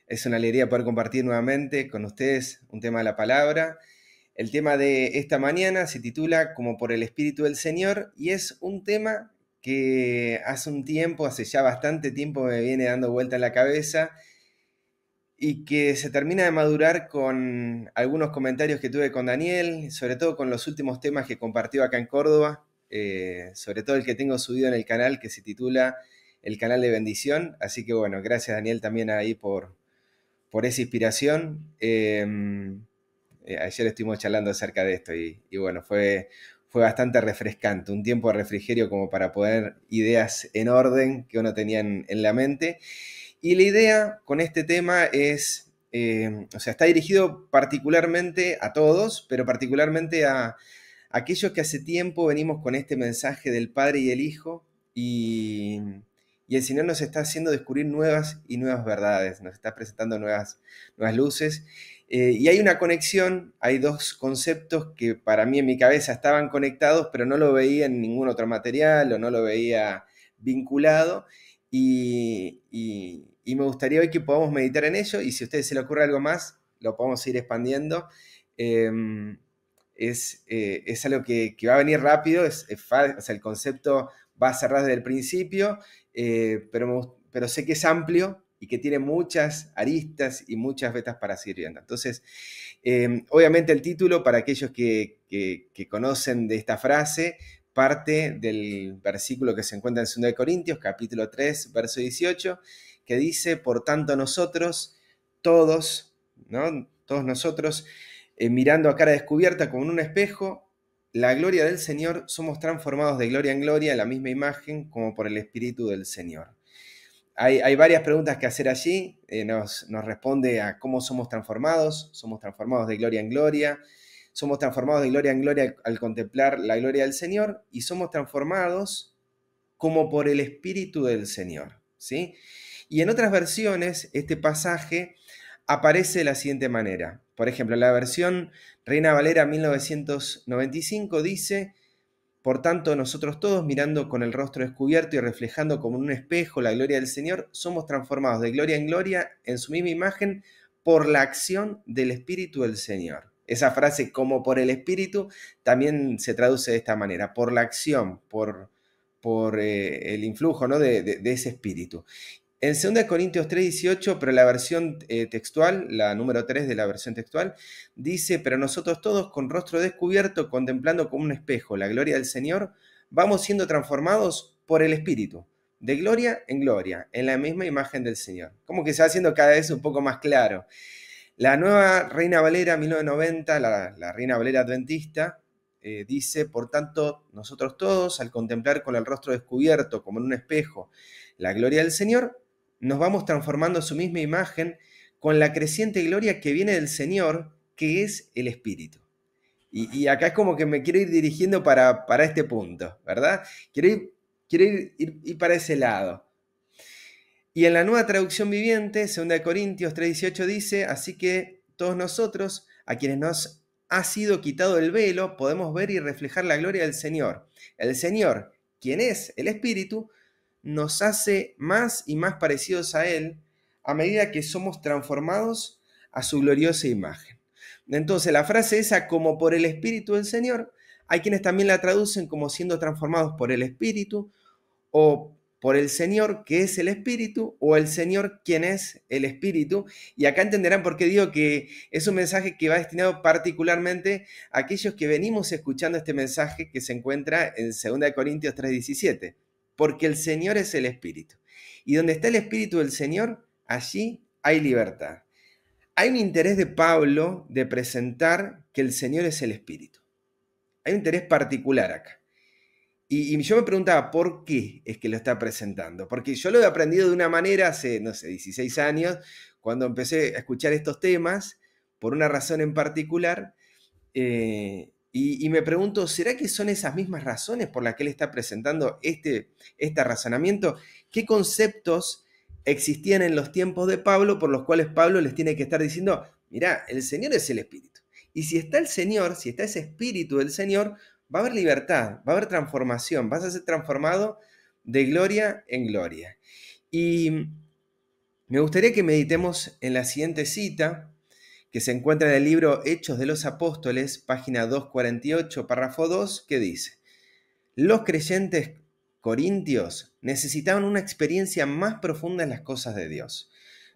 Es una alegría poder compartir nuevamente con ustedes un tema de la palabra. El tema de esta mañana se titula Como por el Espíritu del Señor y es un tema que hace un tiempo, hace ya bastante tiempo me viene dando vuelta en la cabeza y que se termina de madurar con algunos comentarios que tuve con Daniel, sobre todo con los últimos temas que compartió acá en Córdoba, sobre todo el que tengo subido en el canal que se titula El Canal de Bendición. Así que bueno, gracias Daniel también ahí por esa inspiración. Ayer estuvimos charlando acerca de esto y bueno, fue bastante refrescante, un tiempo de refrigerio como para poner ideas en orden que uno tenía en la mente. Y la idea con este tema es, o sea, está dirigido particularmente a todos, pero particularmente a aquellos que hace tiempo venimos con este mensaje del Padre y el Hijo y el Señor nos está haciendo descubrir nuevas y nuevas verdades, nos está presentando nuevas luces. Y hay una conexión, hay dos conceptos que para mí en mi cabeza estaban conectados, pero no lo veía en ningún otro material o no lo veía vinculado. Y me gustaría hoy que podamos meditar en ello y si a ustedes se le ocurre algo más, lo podemos ir expandiendo. Es algo que va a venir rápido, o sea, el concepto va a cerrar desde el principio, pero sé que es amplio y que tiene muchas aristas y muchas vetas para seguir viendo. Entonces, obviamente el título, para aquellos que conocen de esta frase, parte del versículo que se encuentra en 2 Corintios, capítulo 3, verso 18, que dice, por tanto nosotros, todos, ¿no? Todos nosotros, mirando a cara descubierta como en un espejo, la gloria del Señor, somos transformados de gloria en gloria en la misma imagen como por el Espíritu del Señor. Hay varias preguntas que hacer allí, nos responde a cómo somos transformados de gloria en gloria, somos transformados de gloria en gloria al contemplar la gloria del Señor y somos transformados como por el Espíritu del Señor, ¿sí? Y en otras versiones este pasaje aparece de la siguiente manera. Por ejemplo, la versión Reina Valera 1995 dice, por tanto, nosotros todos, mirando con el rostro descubierto y reflejando como en un espejo la gloria del Señor, somos transformados de gloria en gloria en su misma imagen por la acción del Espíritu del Señor. Esa frase, como por el Espíritu, también se traduce de esta manera, por la acción, por el influjo, ¿no? de ese Espíritu. En 2 Corintios 3:18, pero la versión textual, la número 3 de la versión textual, dice, pero nosotros todos con rostro descubierto, contemplando como un espejo la gloria del Señor, vamos siendo transformados por el Espíritu, de gloria en gloria, en la misma imagen del Señor. Como que se va haciendo cada vez un poco más claro. La nueva Reina Valera 1990, la Reina Valera adventista, dice, por tanto, nosotros todos, al contemplar con el rostro descubierto como en un espejo la gloria del Señor, nos vamos transformando en su misma imagen con la creciente gloria que viene del Señor, que es el Espíritu. Y acá es como que me quiero ir dirigiendo para este punto, ¿verdad? Quiero ir para ese lado. Y en la nueva traducción viviente, 2 Corintios 3:18 dice, así que todos nosotros, a quienes nos ha sido quitado el velo, podemos ver y reflejar la gloria del Señor. El Señor, quien es el Espíritu, nos hace más y más parecidos a Él a medida que somos transformados a su gloriosa imagen. Entonces, la frase esa, como por el Espíritu del Señor, hay quienes también la traducen como siendo transformados por el Espíritu o por el Señor, que es el Espíritu, o el Señor, quien es el Espíritu. Y acá entenderán por qué digo que es un mensaje que va destinado particularmente a aquellos que venimos escuchando este mensaje que se encuentra en 2 Corintios 3:17. Porque el Señor es el Espíritu. Y donde está el Espíritu del Señor, allí hay libertad. Hay un interés de Pablo de presentar que el Señor es el Espíritu. Hay un interés particular acá. Y yo me preguntaba, ¿por qué es que lo está presentando? Porque yo lo he aprendido de una manera hace, no sé, 16 años, cuando empecé a escuchar estos temas, por una razón en particular, y me pregunto, ¿será que son esas mismas razones por las que él está presentando este razonamiento? ¿Qué conceptos existían en los tiempos de Pablo por los cuales Pablo les tiene que estar diciendo, mirá, el Señor es el Espíritu? Y si está el Señor, si está ese Espíritu del Señor, va a haber libertad, va a haber transformación, vas a ser transformado de gloria en gloria. Y Me gustaría que meditemos en la siguiente cita, que se encuentra en el libro Hechos de los Apóstoles, página 248, párrafo 2, que dice: los creyentes corintios necesitaban una experiencia más profunda en las cosas de Dios.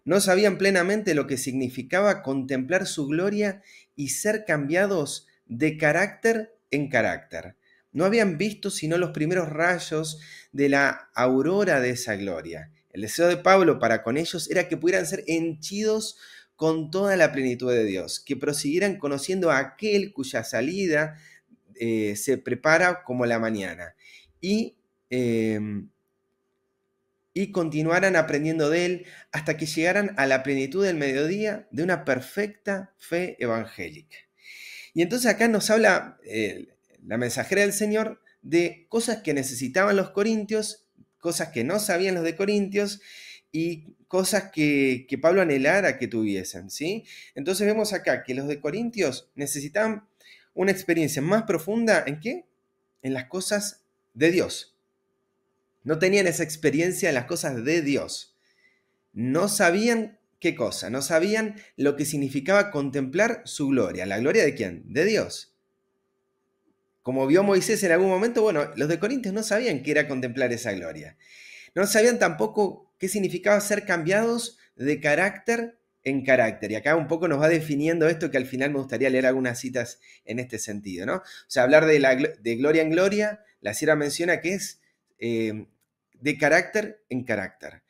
No sabían plenamente lo que significaba contemplar su gloria y ser cambiados de carácter en carácter. No habían visto sino los primeros rayos de la aurora de esa gloria. El deseo de Pablo para con ellos era que pudieran ser henchidos con toda la plenitud de Dios, que prosiguieran conociendo a aquel cuya salida se prepara como la mañana y, eh, y continuaran aprendiendo de él hasta que llegaran a la plenitud del mediodía de una perfecta fe evangélica. Y entonces acá nos habla la mensajera del Señor de cosas que necesitaban los corintios, cosas que no sabían los de Corintios y cosas que Pablo anhelara que tuviesen, ¿sí? Entonces vemos acá que los de Corintios necesitaban una experiencia más profunda, ¿en qué? En las cosas de Dios. No tenían esa experiencia en las cosas de Dios. No sabían qué cosa, no sabían lo que significaba contemplar su gloria. ¿La gloria de quién? De Dios. Como vio Moisés en algún momento, bueno, los de Corintios no sabían qué era contemplar esa gloria. No sabían tampoco qué significaba ser cambiados de carácter en carácter. Y acá un poco nos va definiendo esto, que al final me gustaría leer algunas citas en este sentido, ¿no? O sea, hablar de gloria en gloria, la sierra menciona que es de carácter en carácter.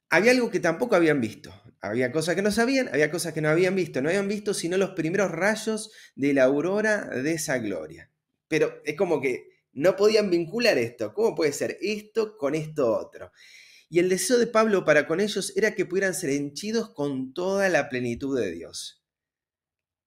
Había algo que tampoco habían visto. Había cosas que no sabían, había cosas que no habían visto. No habían visto sino los primeros rayos de la aurora de esa gloria. Pero es como que no podían vincular esto. ¿Cómo puede ser esto con esto otro? Y el deseo de Pablo para con ellos era que pudieran ser henchidos con toda la plenitud de Dios.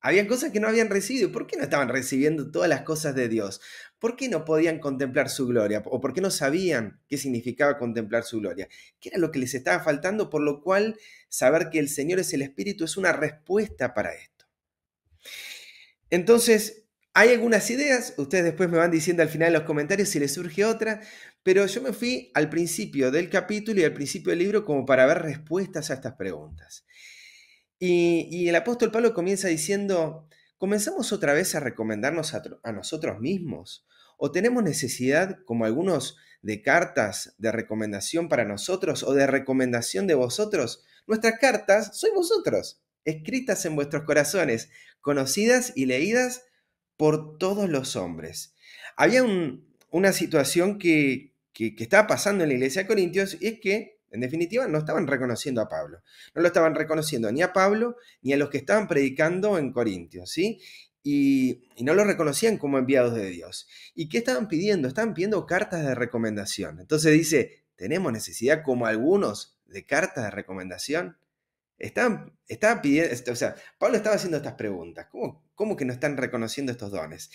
Habían cosas que no habían recibido. ¿Por qué no estaban recibiendo todas las cosas de Dios? ¿Por qué no podían contemplar su gloria? ¿O por qué no sabían qué significaba contemplar su gloria? ¿Qué era lo que les estaba faltando? Por lo cual, saber que el Señor es el Espíritu es una respuesta para esto. Entonces, hay algunas ideas, ustedes después me van diciendo al final en los comentarios si les surge otra, pero yo me fui al principio del capítulo y al principio del libro como para ver respuestas a estas preguntas. Y el apóstol Pablo comienza diciendo: ¿comenzamos otra vez a recomendarnos a nosotros mismos? ¿O tenemos necesidad, como algunos, de cartas de recomendación para nosotros o de recomendación de vosotros? Nuestras cartas sois vosotros, escritas en vuestros corazones, conocidas y leídas por todos los hombres. Había una situación que estaba pasando en la iglesia de Corintios, y es que, en definitiva, no estaban reconociendo a Pablo. No lo estaban reconociendo ni a Pablo ni a los que estaban predicando en Corintios, ¿sí? Y no lo reconocían como enviados de Dios. ¿Y qué estaban pidiendo? Estaban pidiendo cartas de recomendación. Entonces dice: ¿tenemos necesidad, como algunos, de cartas de recomendación? Estaban pidiendo, o sea, Pablo estaba haciendo estas preguntas. ¿Cómo que no están reconociendo estos dones?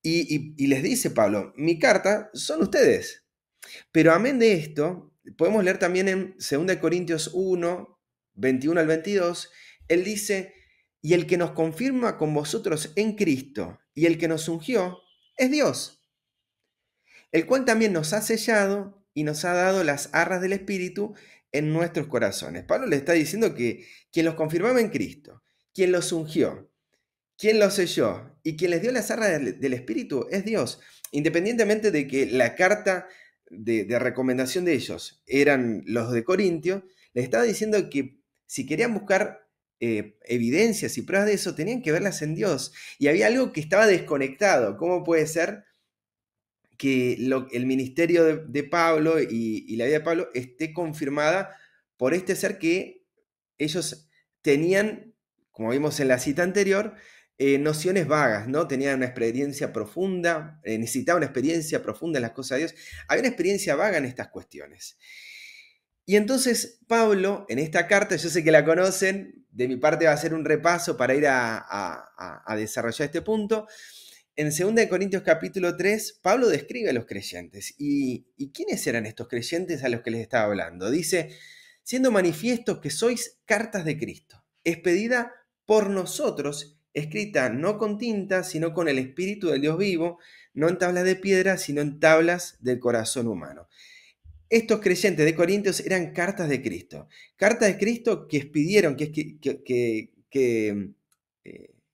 Y les dice Pablo: mi carta son ustedes. Pero amén de esto, podemos leer también en 2 Corintios 1, 21 al 22, él dice: y el que nos confirma con vosotros en Cristo y el que nos ungió es Dios, el cual también nos ha sellado y nos ha dado las arras del Espíritu en nuestros corazones. Pablo le está diciendo que quien los confirmaba en Cristo, quien los ungió, quien los selló y quien les dio las arras del Espíritu es Dios. Independientemente de que la carta de recomendación de ellos eran los de Corintio, les estaba diciendo que si querían buscar evidencias y pruebas de eso, tenían que verlas en Dios. Y había algo que estaba desconectado. ¿Cómo puede ser que el ministerio de Pablo y la vida de Pablo esté confirmada por este ser que ellos tenían, como vimos en la cita anterior, nociones vagas, ¿no? Tenían una experiencia profunda, necesitaban una experiencia profunda en las cosas de Dios. Había una experiencia vaga en estas cuestiones. Y entonces Pablo, en esta carta, yo sé que la conocen, de mi parte va a ser un repaso para ir a desarrollar este punto. En 2 Corintios capítulo 3, Pablo describe a los creyentes. ¿Y quiénes eran estos creyentes a los que les estaba hablando? Dice: siendo manifiesto que sois cartas de Cristo, expedida por nosotros, escrita no con tinta, sino con el Espíritu del Dios vivo, no en tablas de piedra, sino en tablas del corazón humano. estos creyentes de Corintios eran cartas de Cristo que expidieron, que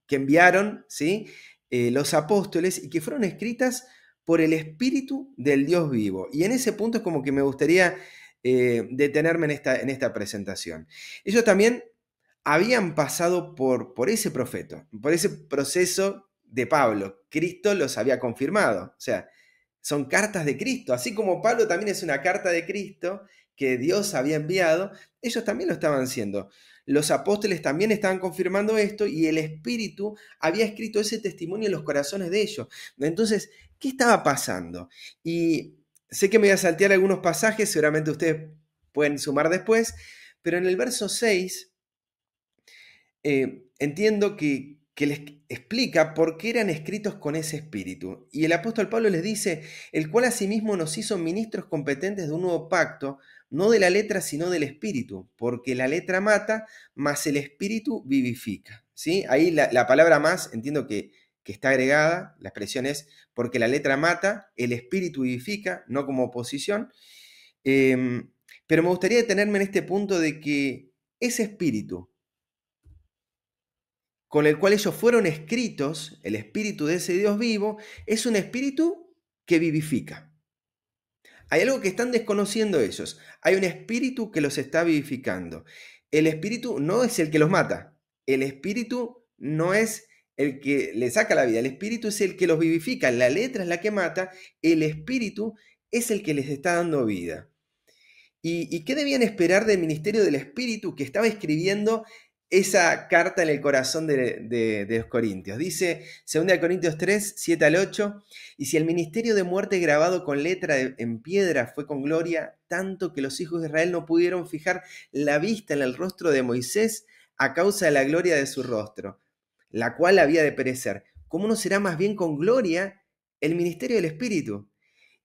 enviaron, ¿sí? Los apóstoles y que fueron escritas por el Espíritu del Dios vivo. Y en ese punto es como que me gustaría detenerme en esta presentación. Ellos también habían pasado por ese profeta, por ese proceso de Pablo. Cristo los había confirmado. O sea, son cartas de Cristo. Así como Pablo también es una carta de Cristo que Dios había enviado, ellos también lo estaban haciendo. Los apóstoles también estaban confirmando esto y el Espíritu había escrito ese testimonio en los corazones de ellos. Entonces, ¿qué estaba pasando? Y sé que me voy a saltear algunos pasajes, seguramente ustedes pueden sumar después, pero en el verso 6 entiendo que les explica por qué eran escritos con ese espíritu. Y el apóstol Pablo les dice, el cual asimismo nos hizo ministros competentes de un nuevo pacto, no de la letra, sino del espíritu, porque la letra mata, mas el espíritu vivifica. ¿Sí? Ahí la palabra más, entiendo que está agregada, la expresión es, porque la letra mata, el espíritu vivifica, no como oposición. Pero me gustaría detenerme en este punto de que ese espíritu, con el cual ellos fueron escritos, el espíritu de ese Dios vivo, es un espíritu que vivifica. Hay algo que están desconociendo ellos. Hay un espíritu que los está vivificando. El espíritu no es el que los mata. El espíritu no es el que le saca la vida. El espíritu es el que los vivifica. La letra es la que mata. El espíritu es el que les está dando vida. ¿Y qué debían esperar del ministerio del Espíritu que estaba escribiendo esa carta en el corazón de los Corintios? Dice 2 Corintios 3, 7 al 8, y si el ministerio de muerte grabado con letra en piedra fue con gloria, tanto que los hijos de Israel no pudieron fijar la vista en el rostro de Moisés a causa de la gloria de su rostro, la cual había de perecer, ¿cómo no será más bien con gloria el ministerio del Espíritu?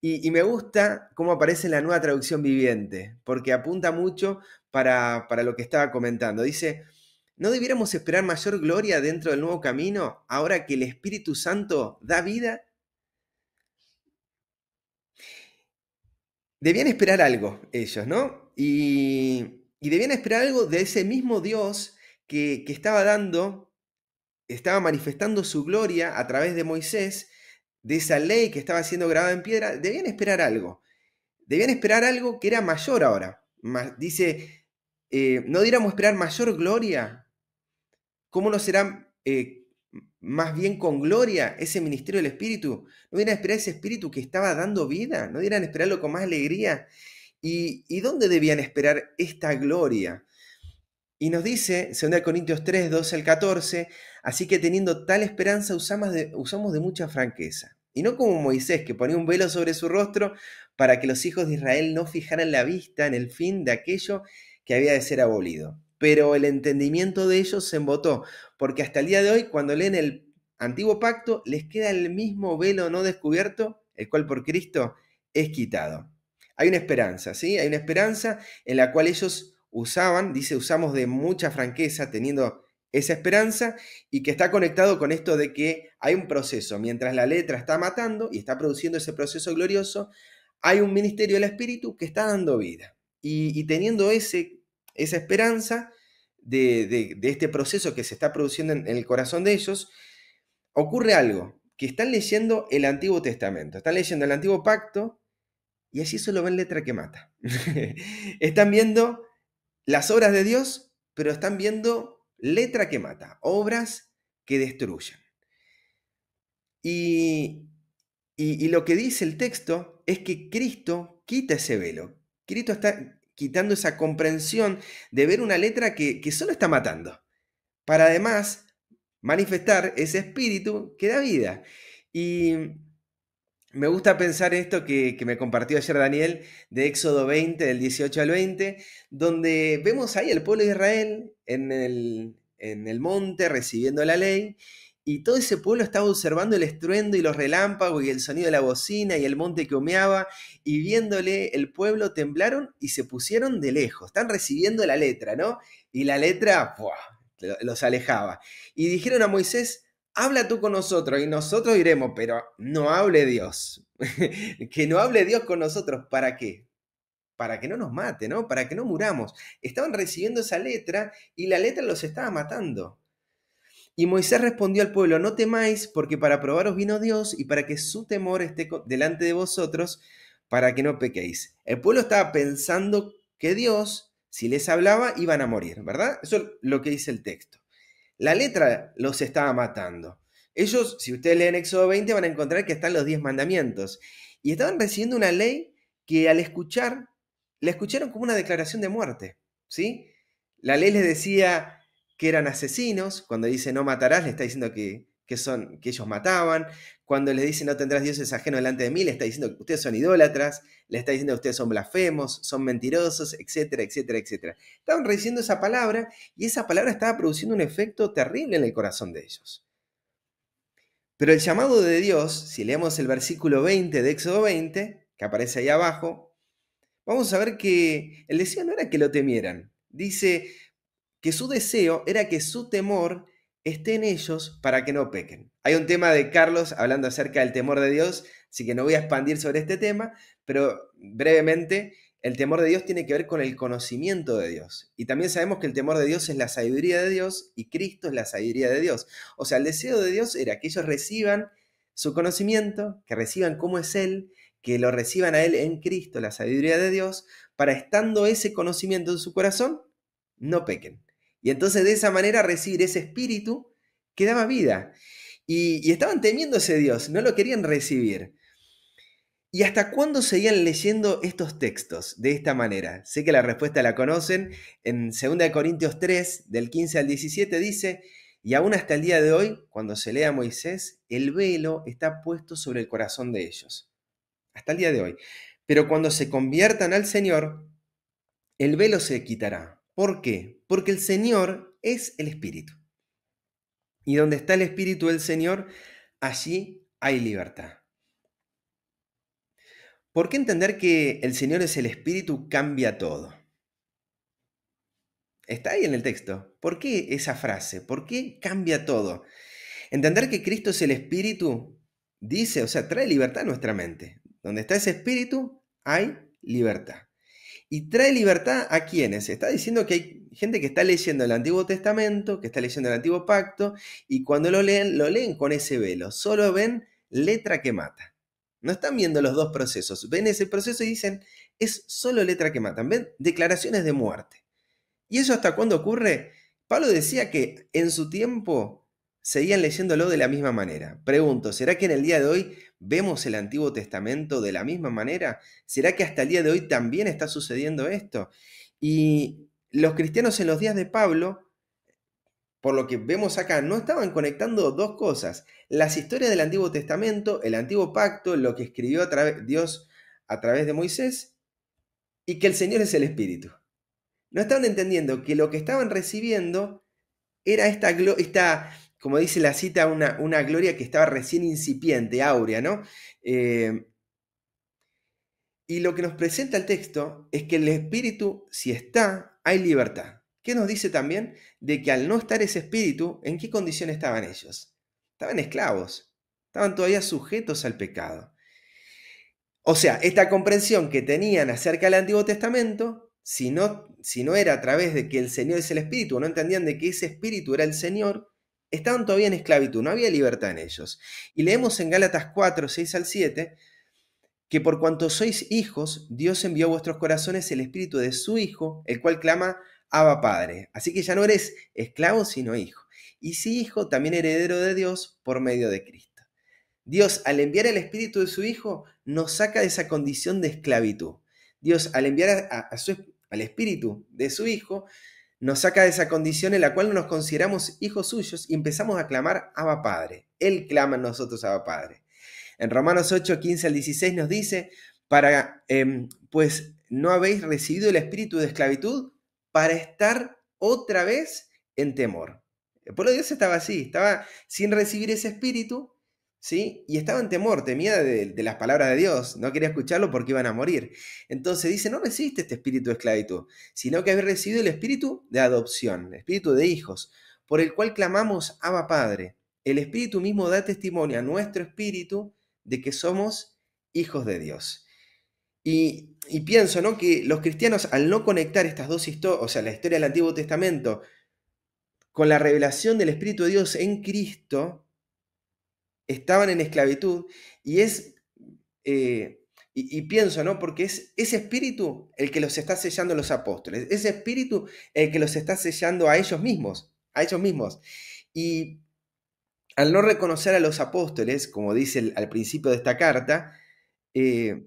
Y me gusta cómo aparece en la nueva traducción viviente, porque apunta mucho para lo que estaba comentando. Dice, ¿no debiéramos esperar mayor gloria dentro del nuevo camino ahora que el Espíritu Santo da vida? Debían esperar algo ellos, ¿no? Y debían esperar algo de ese mismo Dios que estaba manifestando su gloria a través de Moisés, de esa ley que estaba siendo grabada en piedra. Debían esperar algo. Debían esperar algo que era mayor ahora. Dice, ¿no diéramos esperar mayor gloria? ¿Cómo no será más bien con gloria ese ministerio del Espíritu? ¿No debieran esperar ese Espíritu que estaba dando vida? ¿No debieran esperarlo con más alegría? ¿Y dónde debían esperar esta gloria? Y nos dice, 2 Corintios 3, 12 al 14, así que teniendo tal esperanza usamos de mucha franqueza. Y no como Moisés, que ponía un velo sobre su rostro para que los hijos de Israel no fijaran la vista en el fin de aquello que había de ser abolido. Pero el entendimiento de ellos se embotó, porque hasta el día de hoy, cuando leen el antiguo pacto, les queda el mismo velo no descubierto, el cual por Cristo es quitado. Hay una esperanza, ¿sí? Hay una esperanza en la cual ellos usaban, dice, usamos de mucha franqueza teniendo esa esperanza y que está conectado con esto de que hay un proceso, mientras la letra está matando y está produciendo ese proceso glorioso, hay un ministerio del Espíritu que está dando vida. Y teniendo esa esperanza de este proceso que se está produciendo en el corazón de ellos, ocurre algo, que están leyendo el Antiguo Testamento, están leyendo el Antiguo Pacto y allí solo ven letra que mata. Están viendo las obras de Dios, pero están viendo letra que mata, obras que destruyen. Y, y lo que dice el texto es que Cristo quita ese velo. Cristo está quitando esa comprensión de ver una letra que solo está matando, para además manifestar ese espíritu que da vida. Y me gusta pensar esto que me compartió ayer Daniel de Éxodo 20, del 18 al 20, donde vemos ahí el pueblo de Israel en el monte recibiendo la ley, y todo ese pueblo estaba observando el estruendo y los relámpagos y el sonido de la bocina y el monte que humeaba, y viéndole el pueblo temblaron y se pusieron de lejos. Están recibiendo la letra, ¿no? Y la letra, ¡buah!, los alejaba. Y dijeron a Moisés, habla tú con nosotros y nosotros iremos, pero no hable Dios. Que no hable Dios con nosotros, ¿para qué? para que no nos mate, ¿no? Para que no muramos. Estaban recibiendo esa letra y la letra los estaba matando. Y Moisés respondió al pueblo, no temáis, porque para probaros vino Dios y para que su temor esté delante de vosotros, para que no pequéis. El pueblo estaba pensando que Dios, si les hablaba, iban a morir, ¿verdad? Eso es lo que dice el texto. La letra los estaba matando. Ellos, si ustedes leen Éxodo 20, van a encontrar que están los 10 mandamientos. Y estaban recibiendo una ley que al escuchar, la escucharon como una declaración de muerte, ¿sí? La ley les decía que eran asesinos. Cuando dice no matarás, le está diciendo que ellos mataban. Cuando les dice no tendrás dioses ajenos delante de mí, le está diciendo que ustedes son idólatras, le está diciendo que ustedes son blasfemos, son mentirosos, etcétera, etcétera, etcétera. Estaban recibiendo esa palabra y esa palabra estaba produciendo un efecto terrible en el corazón de ellos. Pero el llamado de Dios, si leemos el versículo 20 de Éxodo 20, que aparece ahí abajo, vamos a ver que el deseo no era que lo temieran. Dice que su deseo era que su temor esté en ellos para que no pequen. Hay un tema de Carlos hablando acerca del temor de Dios, así que no voy a expandir sobre este tema, pero brevemente, el temor de Dios tiene que ver con el conocimiento de Dios. Y también sabemos que el temor de Dios es la sabiduría de Dios y Cristo es la sabiduría de Dios. O sea, el deseo de Dios era que ellos reciban su conocimiento, que reciban cómo es Él, que lo reciban a Él en Cristo, la sabiduría de Dios, para estando ese conocimiento en su corazón, no pequen. Y entonces de esa manera recibir ese espíritu que daba vida. Y estaban temiendo ese Dios, no lo querían recibir. ¿Y hasta cuándo seguían leyendo estos textos de esta manera? Sé que la respuesta la conocen. En 2 Corintios 3, del 15 al 17, dice, y aún hasta el día de hoy, cuando se lea a Moisés, el velo está puesto sobre el corazón de ellos. Hasta el día de hoy. Pero cuando se conviertan al Señor, el velo se quitará. ¿Por qué? Porque el Señor es el Espíritu. Y donde está el Espíritu del Señor, allí hay libertad. ¿Por qué entender que el Señor es el Espíritu cambia todo? Está ahí en el texto. ¿Por qué esa frase? ¿Por qué cambia todo? Entender que Cristo es el Espíritu dice, o sea, trae libertad a nuestra mente. Donde está ese Espíritu, hay libertad. ¿Y trae libertad a quiénes? Está diciendo que hay gente que está leyendo el Antiguo Testamento, que está leyendo el Antiguo Pacto, y cuando lo leen con ese velo. Solo ven letra que mata. No están viendo los dos procesos. Ven ese proceso y dicen, es solo letra que matan. Ven declaraciones de muerte. ¿Y eso hasta cuándo ocurre? Pablo decía que en su tiempo seguían leyéndolo de la misma manera. Pregunto, ¿será que en el día de hoy vemos el Antiguo Testamento de la misma manera? ¿Será que hasta el día de hoy también está sucediendo esto? Y los cristianos en los días de Pablo, por lo que vemos acá, no estaban conectando dos cosas. Las historias del Antiguo Testamento, el Antiguo Pacto, lo que escribió Dios a través de Moisés, y que el Señor es el Espíritu. No estaban entendiendo que lo que estaban recibiendo era esta como dice la cita, una gloria que estaba recién incipiente, áurea, ¿no? Y lo que nos presenta el texto es que el Espíritu, si está, hay libertad. ¿Qué nos dice también? De que al no estar ese Espíritu, ¿en qué condición estaban ellos? Estaban esclavos, estaban todavía sujetos al pecado. O sea, esta comprensión que tenían acerca del Antiguo Testamento, si no era a través de que el Señor es el Espíritu, o no entendían de que ese Espíritu era el Señor, estaban todavía en esclavitud, no había libertad en ellos. Y leemos en Gálatas 4, 6 al 7, que por cuanto sois hijos, Dios envió a vuestros corazones el Espíritu de su Hijo, el cual clama, Abba Padre. Así que ya no eres esclavo, sino hijo. Y si hijo, también heredero de Dios por medio de Cristo. Dios, al enviar el Espíritu de su Hijo, nos saca de esa condición de esclavitud. Dios, al enviar al Espíritu de su Hijo, nos saca de esa condición en la cual no nos consideramos hijos suyos y empezamos a clamar Abba Padre. Él clama en nosotros Abba Padre. En Romanos 8, 15 al 16 nos dice, pues no habéis recibido el espíritu de esclavitud para estar otra vez en temor. El pueblo de Dios estaba así, estaba sin recibir ese espíritu, ¿sí? Y estaba en temor, temía de las palabras de Dios, no quería escucharlo porque iban a morir. Entonces dice, no recibiste este espíritu de esclavitud, sino que habéis recibido el espíritu de adopción, el espíritu de hijos, por el cual clamamos Abba Padre. El espíritu mismo da testimonio a nuestro espíritu de que somos hijos de Dios. Y pienso, ¿no?, que los cristianos, al no conectar estas dos historias, o sea, la historia del Antiguo Testamento, con la revelación del Espíritu de Dios en Cristo, estaban en esclavitud. Y es, y pienso, ¿no?, porque es ese espíritu el que los está sellando a los apóstoles, ese espíritu el que los está sellando a ellos mismos, a ellos mismos. Y al no reconocer a los apóstoles, como dice al principio de esta carta, eh,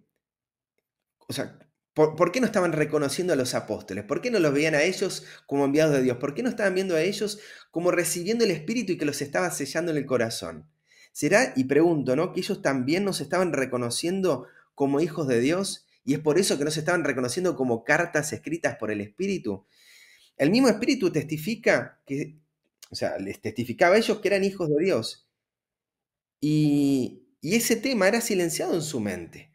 o sea, ¿por qué no estaban reconociendo a los apóstoles? ¿Por qué no los veían a ellos como enviados de Dios? ¿Por qué no estaban viendo a ellos como recibiendo el Espíritu y que los estaba sellando en el corazón? ¿Será, y pregunto, ¿no?, que ellos también nos estaban reconociendo como hijos de Dios? Y es por eso que no se estaban reconociendo como cartas escritas por el Espíritu. El mismo Espíritu testifica que, o sea, les testificaba a ellos que eran hijos de Dios. Y ese tema era silenciado en su mente.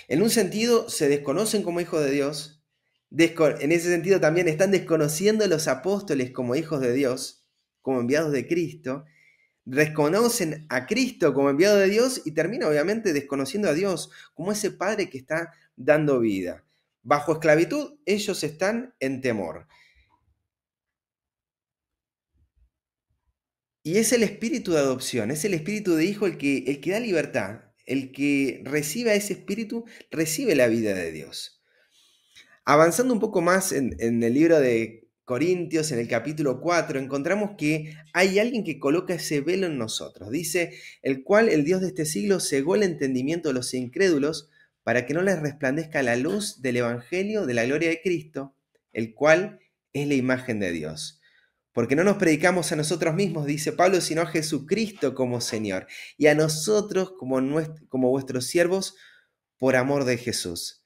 En un sentido, se desconocen como hijos de Dios. En ese sentido, también están desconociendo a los apóstoles como hijos de Dios, como enviados de Cristo. Desconocen a Cristo como enviado de Dios y termina, obviamente, desconociendo a Dios como ese Padre que está dando vida. Bajo esclavitud, ellos están en temor. Y es el espíritu de adopción, es el espíritu de hijo el que da libertad. El que recibe a ese espíritu, recibe la vida de Dios. Avanzando un poco más en el libro de Corintios, en el capítulo 4, encontramos que hay alguien que coloca ese velo en nosotros. Dice, el cual el Dios de este siglo cegó el entendimiento de los incrédulos para que no les resplandezca la luz del Evangelio de la gloria de Cristo, el cual es la imagen de Dios. Porque no nos predicamos a nosotros mismos, dice Pablo, sino a Jesucristo como Señor, y a nosotros como vuestros siervos por amor de Jesús.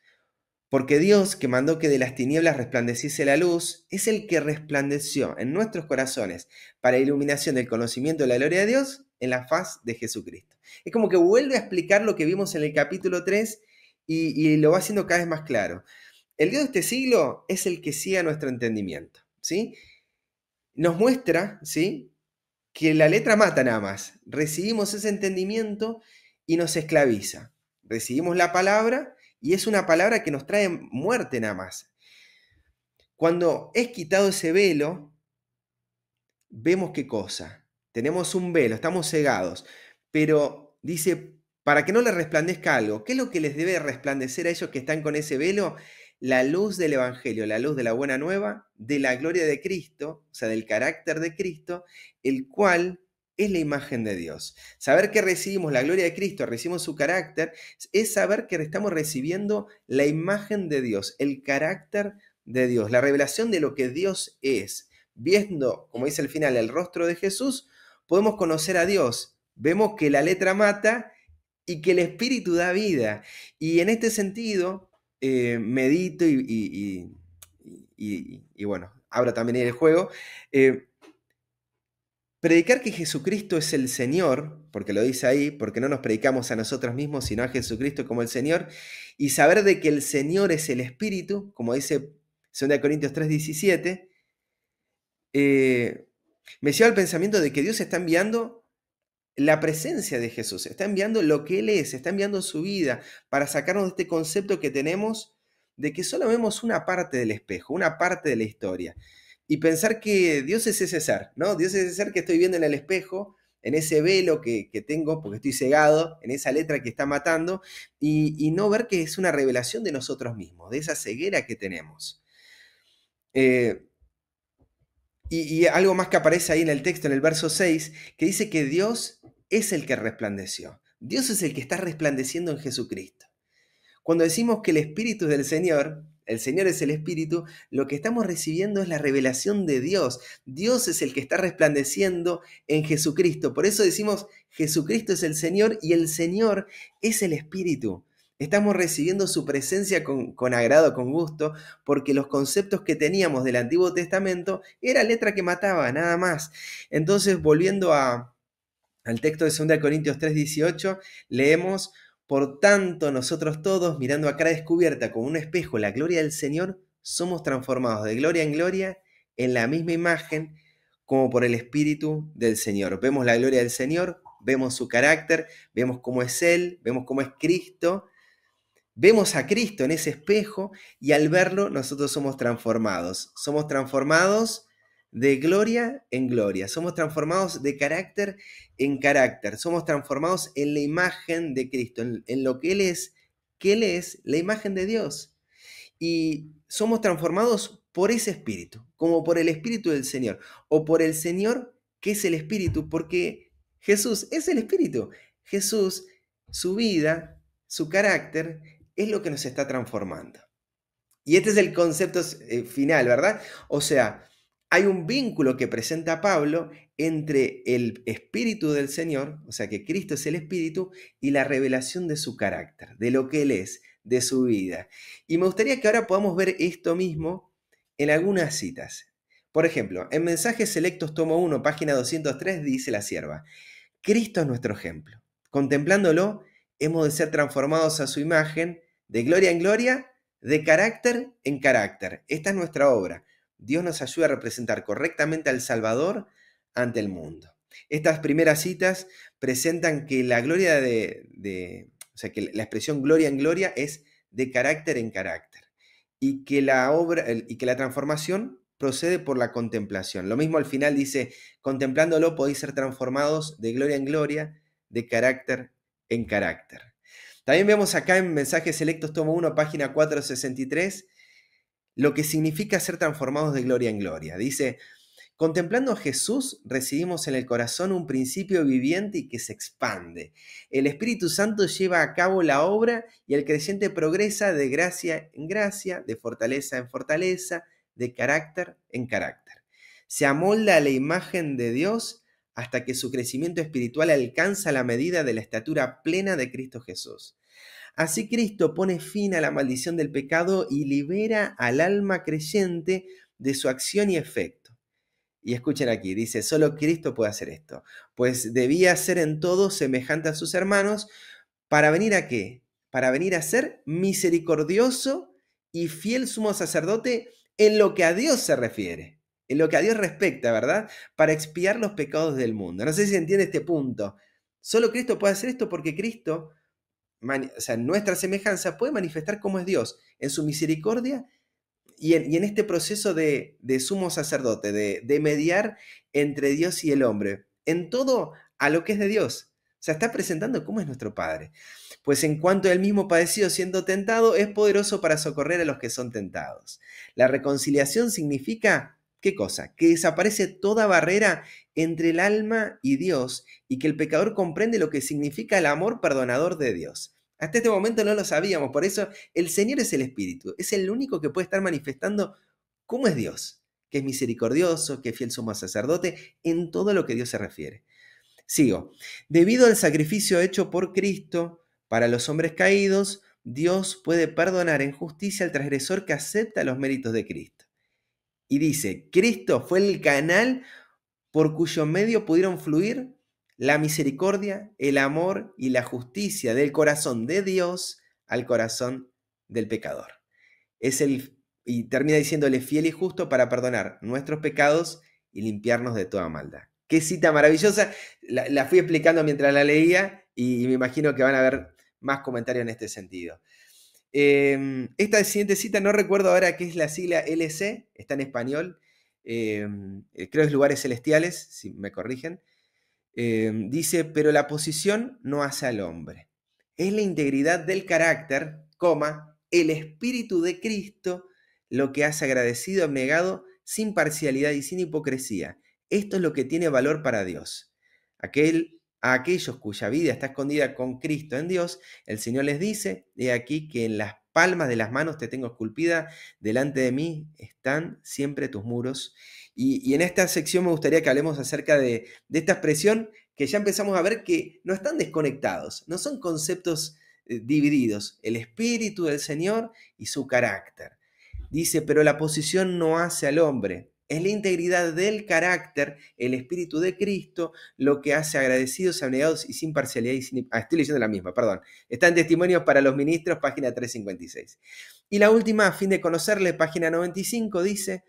Porque Dios, que mandó que de las tinieblas resplandeciese la luz, es el que resplandeció en nuestros corazones para iluminación del conocimiento de la gloria de Dios en la faz de Jesucristo. Es como que vuelve a explicar lo que vimos en el capítulo 3 y lo va haciendo cada vez más claro. El Dios de este siglo es el que sigue nuestro entendimiento, ¿sí? Nos muestra, ¿sí?, que la letra mata nada más. Recibimos ese entendimiento y nos esclaviza. Recibimos la palabra y es una palabra que nos trae muerte nada más. Cuando es quitado ese velo, vemos qué cosa. Tenemos un velo, estamos cegados. Pero dice, para que no les resplandezca algo, ¿qué es lo que les debe resplandecer a ellos que están con ese velo? La luz del Evangelio, la luz de la buena nueva, de la gloria de Cristo, o sea, del carácter de Cristo, el cual es la imagen de Dios. Saber que recibimos la gloria de Cristo, recibimos su carácter, es saber que estamos recibiendo la imagen de Dios, el carácter de Dios, la revelación de lo que Dios es. Viendo, como dice al final, el rostro de Jesús, podemos conocer a Dios. Vemos que la letra mata y que el espíritu da vida. Y en este sentido, medito y bueno, abro también el juego. Predicar que Jesucristo es el Señor, porque lo dice ahí, porque no nos predicamos a nosotros mismos, sino a Jesucristo como el Señor, y saber de que el Señor es el Espíritu, como dice 2 Corintios 3:17, me lleva al pensamiento de que Dios está enviando la presencia de Jesús, está enviando lo que Él es, está enviando su vida para sacarnos de este concepto que tenemos de que solo vemos una parte del espejo, una parte de la historia. Y pensar que Dios es ese ser, ¿no? Dios es ese ser que estoy viendo en el espejo, en ese velo que tengo, porque estoy cegado, en esa letra que está matando, y no ver que es una revelación de nosotros mismos, de esa ceguera que tenemos. Eh, y algo más que aparece ahí en el texto, en el verso 6, que dice que Dios es el que resplandeció. Dios es el que está resplandeciendo en Jesucristo. Cuando decimos que el Espíritu es del Señor, el Señor es el Espíritu, lo que estamos recibiendo es la revelación de Dios. Dios es el que está resplandeciendo en Jesucristo. Por eso decimos, Jesucristo es el Señor y el Señor es el Espíritu. Estamos recibiendo su presencia con agrado, con gusto, porque los conceptos que teníamos del Antiguo Testamento era letra que mataba, nada más. Entonces, volviendo al texto de 2 Corintios 3:18, leemos, por tanto, nosotros todos, mirando a cara descubierta como un espejo la gloria del Señor, somos transformados de gloria en gloria en la misma imagen como por el Espíritu del Señor. Vemos la gloria del Señor, vemos su carácter, vemos cómo es Él, vemos cómo es Cristo, vemos a Cristo en ese espejo y al verlo nosotros somos transformados. Somos transformados de gloria en gloria. Somos transformados de carácter en carácter. Somos transformados en la imagen de Cristo, en lo que Él es, que Él es la imagen de Dios. Y somos transformados por ese Espíritu, como por el Espíritu del Señor, o por el Señor que es el Espíritu, porque Jesús es el Espíritu. Jesús, su vida, su carácter, es lo que nos está transformando. Y este es el concepto final, ¿verdad? O sea, hay un vínculo que presenta Pablo entre el Espíritu del Señor, o sea que Cristo es el Espíritu, y la revelación de su carácter, de lo que Él es, de su vida. Y me gustaría que ahora podamos ver esto mismo en algunas citas. Por ejemplo, en Mensajes Selectos, tomo 1, página 203, dice la sierva: Cristo es nuestro ejemplo. Contemplándolo, hemos de ser transformados a su imagen, de gloria en gloria, de carácter en carácter. Esta es nuestra obra. Dios nos ayuda a representar correctamente al Salvador ante el mundo. Estas primeras citas presentan que la gloria o sea, que la expresión gloria en gloria es de carácter en carácter y que la obra y que la transformación procede por la contemplación. Lo mismo al final dice: contemplándolo podéis ser transformados de gloria en gloria, de carácter en carácter. También vemos acá en Mensajes Selectos, tomo 1, página 463, lo que significa ser transformados de gloria en gloria. Dice: contemplando a Jesús, recibimos en el corazón un principio viviente y que se expande. El Espíritu Santo lleva a cabo la obra y el creyente progresa de gracia en gracia, de fortaleza en fortaleza, de carácter en carácter. Se amolda a la imagen de Dios hasta que su crecimiento espiritual alcanza la medida de la estatura plena de Cristo Jesús. Así Cristo pone fin a la maldición del pecado y libera al alma creyente de su acción y efecto. Y escuchen aquí, dice: solo Cristo puede hacer esto, pues debía ser en todo semejante a sus hermanos. ¿Para venir a qué? Para venir a ser misericordioso y fiel sumo sacerdote en lo que a Dios se refiere, en lo que a Dios respecta, ¿verdad? Para expiar los pecados del mundo. No sé si se entiende este punto. Solo Cristo puede hacer esto porque Cristo, o sea, nuestra semejanza, puede manifestar cómo es Dios en su misericordia y en este proceso de sumo sacerdote, de mediar entre Dios y el hombre, en todo a lo que es de Dios. O sea, está presentando cómo es nuestro Padre. Pues en cuanto él mismo padeció siendo tentado, es poderoso para socorrer a los que son tentados. La reconciliación significa, ¿qué cosa? Que desaparece toda barrera entre el alma y Dios y que el pecador comprende lo que significa el amor perdonador de Dios. Hasta este momento no lo sabíamos, por eso el Señor es el Espíritu, es el único que puede estar manifestando cómo es Dios, que es misericordioso, que es fiel sumo sacerdote, en todo lo que Dios se refiere. Sigo. Debido al sacrificio hecho por Cristo para los hombres caídos, Dios puede perdonar en justicia al transgresor que acepta los méritos de Cristo. Y dice: Cristo fue el canal por cuyo medio pudieron fluir la misericordia, el amor y la justicia del corazón de Dios al corazón del pecador. Y termina diciéndole: fiel y justo para perdonar nuestros pecados y limpiarnos de toda maldad. Qué cita maravillosa, la fui explicando mientras la leía y me imagino que van a haber más comentarios en este sentido. Esta siguiente cita, no recuerdo ahora qué es la sigla LC, está en español, creo que es Lugares Celestiales, si me corrigen. Dice: pero la posición no hace al hombre. Es la integridad del carácter, el Espíritu de Cristo, lo que hace agradecido, abnegado, sin parcialidad y sin hipocresía. Esto es lo que tiene valor para Dios. A aquellos cuya vida está escondida con Cristo en Dios, el Señor les dice: he aquí que en las palmas de las manos te tengo esculpida, delante de mí están siempre tus muros. Y en esta sección me gustaría que hablemos acerca de esta expresión, que ya empezamos a ver que no están desconectados, no son conceptos divididos, el Espíritu del Señor y su carácter. Dice: pero la posición no hace al hombre, es la integridad del carácter, el Espíritu de Cristo, lo que hace agradecidos, abnegados y sin parcialidad y sin... estoy leyendo la misma, perdón. Está en Testimonios para los Ministros, página 356. Y la última, a fin de conocerle, página 95, dice: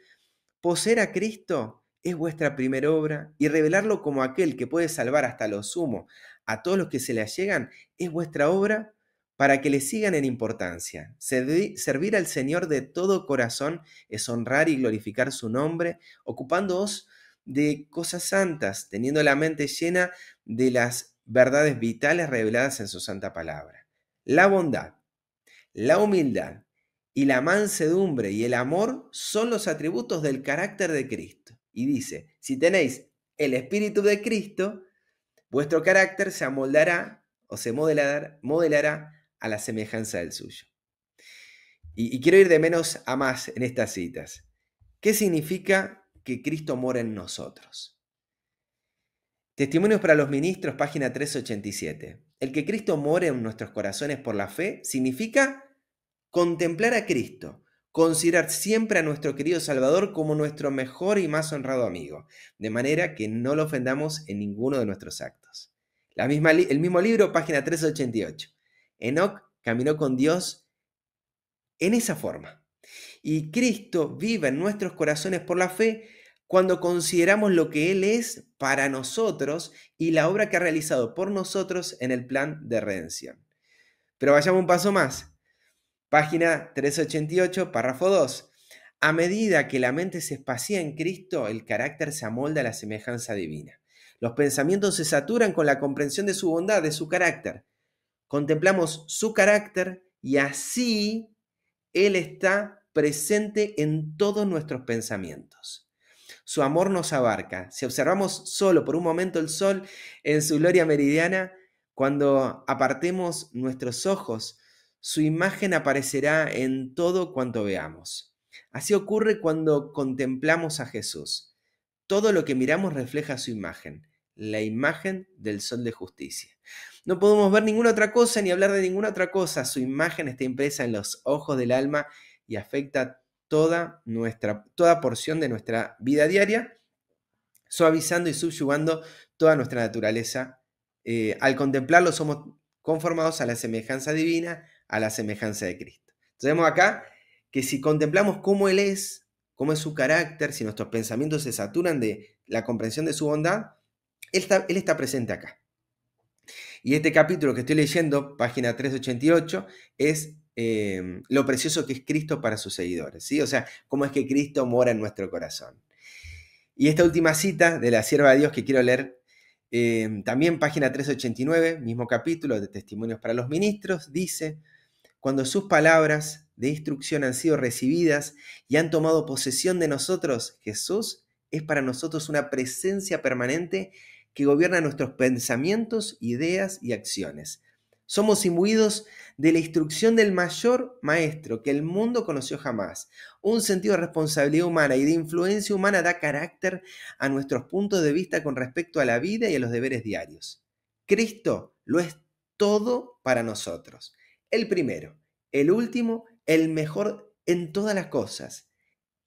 poseer a Cristo es vuestra primera obra y revelarlo como aquel que puede salvar hasta lo sumo a todos los que se le allegan es vuestra obra para que le sigan en importancia. Servir al Señor de todo corazón es honrar y glorificar su nombre, ocupándoos de cosas santas, teniendo la mente llena de las verdades vitales reveladas en su santa palabra. La bondad, la humildad y la mansedumbre y el amor son los atributos del carácter de Cristo. Y dice, si tenéis el Espíritu de Cristo, vuestro carácter se amoldará o se modelará a la semejanza del suyo. Y quiero ir de menos a más en estas citas. ¿Qué significa que Cristo mora en nosotros? Testimonios para los ministros, página 387. El que Cristo more en nuestros corazones por la fe significa contemplar a Cristo, considerar siempre a nuestro querido Salvador como nuestro mejor y más honrado amigo, de manera que no lo ofendamos en ninguno de nuestros actos. El mismo libro, página 388. Enoc caminó con Dios en esa forma. Y Cristo vive en nuestros corazones por la fe cuando consideramos lo que Él es para nosotros y la obra que ha realizado por nosotros en el plan de redención. Pero vayamos un paso más. Página 388, párrafo 2. A medida que la mente se espacía en Cristo, el carácter se amolda a la semejanza divina. Los pensamientos se saturan con la comprensión de su bondad, de su carácter. Contemplamos su carácter y así Él está presente en todos nuestros pensamientos. Su amor nos abarca. Si observamos solo por un momento el sol en su gloria meridiana, cuando apartemos nuestros ojos, su imagen aparecerá en todo cuanto veamos. Así ocurre cuando contemplamos a Jesús. Todo lo que miramos refleja su imagen, la imagen del sol de justicia. No podemos ver ninguna otra cosa ni hablar de ninguna otra cosa. Su imagen está impresa en los ojos del alma y afecta toda porción de nuestra vida diaria, suavizando y subyugando toda nuestra naturaleza. Al contemplarlo somos conformados a la semejanza divina, a la semejanza de Cristo. Entonces vemos acá que si contemplamos cómo Él es, cómo es su carácter, si nuestros pensamientos se saturan de la comprensión de su bondad, Él está presente acá. Y este capítulo que estoy leyendo, página 388, es lo precioso que es Cristo para sus seguidores, ¿sí? O sea, cómo es que Cristo mora en nuestro corazón. Y esta última cita de la sierva de Dios que quiero leer, también página 389, mismo capítulo de Testimonios para los Ministros, dice, cuando sus palabras de instrucción han sido recibidas y han tomado posesión de nosotros, Jesús es para nosotros una presencia permanente que gobierna nuestros pensamientos, ideas y acciones. Somos imbuidos de la instrucción del mayor maestro que el mundo conoció jamás. Un sentido de responsabilidad humana y de influencia humana da carácter a nuestros puntos de vista con respecto a la vida y a los deberes diarios. Cristo lo es todo para nosotros. El primero, el último, el mejor en todas las cosas.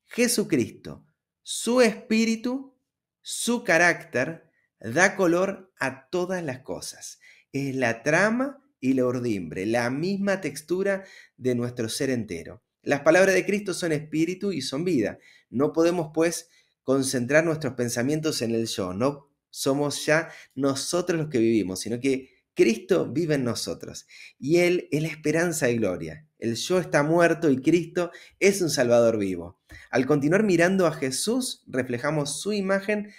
Jesucristo, su espíritu, su carácter, da color a todas las cosas. Es la trama y la urdimbre, la misma textura de nuestro ser entero. Las palabras de Cristo son espíritu y son vida. No podemos, pues, concentrar nuestros pensamientos en el yo. No somos ya nosotros los que vivimos, sino que Cristo vive en nosotros. Y Él es la esperanza y gloria. El yo está muerto y Cristo es un Salvador vivo. Al continuar mirando a Jesús, reflejamos su imagen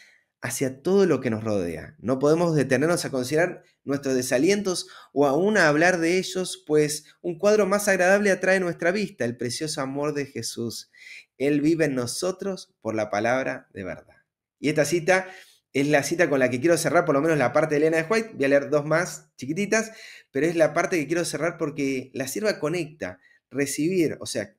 hacia todo lo que nos rodea. No podemos detenernos a considerar nuestros desalientos o aún a hablar de ellos, pues un cuadro más agradable atrae nuestra vista, el precioso amor de Jesús. Él vive en nosotros por la palabra de verdad. Y esta cita es la cita con la que quiero cerrar, por lo menos la parte de Elena de White. Voy a leer dos más chiquititas, pero es la parte que quiero cerrar porque la sierva conecta recibir, o sea,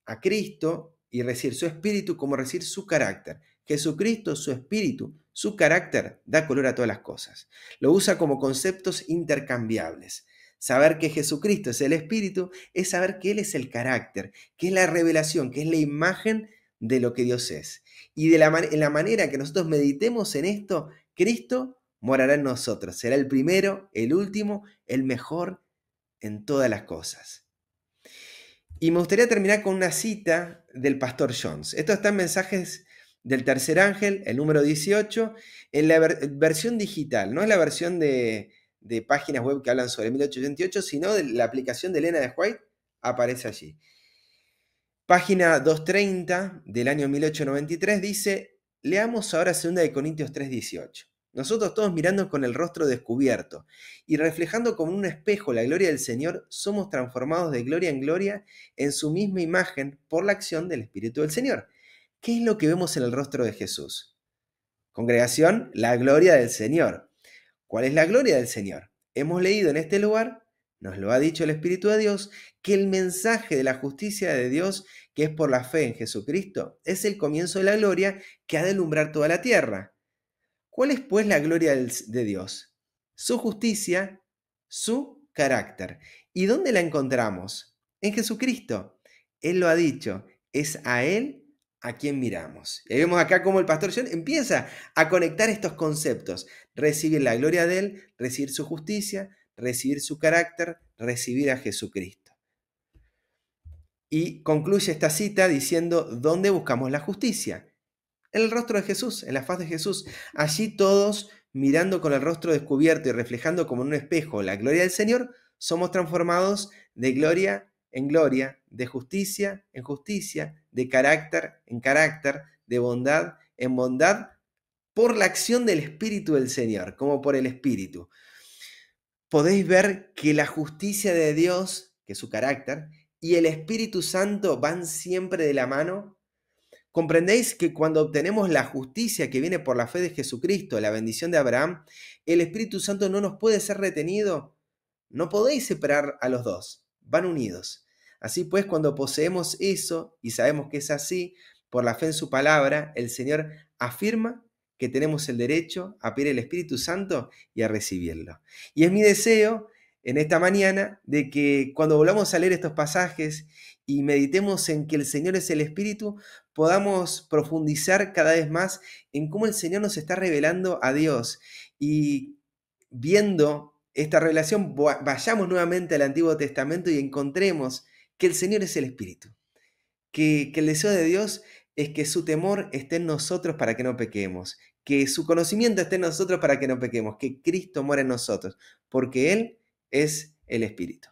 a Cristo y recibir su espíritu como recibir su carácter. Jesucristo, su espíritu, su carácter da color a todas las cosas. Lo usa como conceptos intercambiables. Saber que Jesucristo es el espíritu es saber que Él es el carácter, que es la revelación, que es la imagen de lo que Dios es. Y en la manera que nosotros meditemos en esto, Cristo morará en nosotros. Será el primero, el último, el mejor en todas las cosas. Y me gustaría terminar con una cita del pastor Jones. Esto está en Mensajes del Tercer Ángel, el número 18, en la versión digital, no es la versión de de páginas web que hablan sobre 1888, sino de la aplicación de Elena de White, aparece allí. Página 230 del año 1893 dice, leamos ahora 2 de Corintios 3:18. Nosotros todos mirando con el rostro descubierto y reflejando como un espejo la gloria del Señor, somos transformados de gloria en gloria en su misma imagen por la acción del Espíritu del Señor. ¿Qué es lo que vemos en el rostro de Jesús? Congregación, la gloria del Señor. ¿Cuál es la gloria del Señor? Hemos leído en este lugar, nos lo ha dicho el Espíritu de Dios, que el mensaje de la justicia de Dios, que es por la fe en Jesucristo, es el comienzo de la gloria que ha de alumbrar toda la tierra. ¿Cuál es pues la gloria de Dios? Su justicia, su carácter. ¿Y dónde la encontramos? En Jesucristo. Él lo ha dicho, es a Él a quien miramos. Y vemos acá cómo el pastor John empieza a conectar estos conceptos. Recibir la gloria de Él, recibir su justicia, recibir su carácter, recibir a Jesucristo. Y concluye esta cita diciendo, ¿dónde buscamos la justicia? En el rostro de Jesús, en la faz de Jesús. Allí todos, mirando con el rostro descubierto y reflejando como en un espejo la gloria del Señor, somos transformados de gloria en gloria, de justicia en justicia, de carácter en carácter, de bondad en bondad, por la acción del Espíritu del Señor, como por el Espíritu. Podéis ver que la justicia de Dios, que es su carácter, y el Espíritu Santo van siempre de la mano. ¿Comprendéis que cuando obtenemos la justicia que viene por la fe de Jesucristo, la bendición de Abraham, el Espíritu Santo no nos puede ser retenido? No podéis separar a los dos, van unidos. Así pues, cuando poseemos eso, y sabemos que es así, por la fe en su palabra, el Señor afirma que tenemos el derecho a pedir el Espíritu Santo y a recibirlo. Y es mi deseo en esta mañana de que cuando volvamos a leer estos pasajes y meditemos en que el Señor es el Espíritu, podamos profundizar cada vez más en cómo el Señor nos está revelando a Dios. Y viendo esta revelación, vayamos nuevamente al Antiguo Testamento y encontremos que el Señor es el Espíritu. Que el deseo de Dios es que su temor esté en nosotros para que no pequemos, que su conocimiento esté en nosotros para que no pequemos, que Cristo muera en nosotros, porque Él es el Espíritu.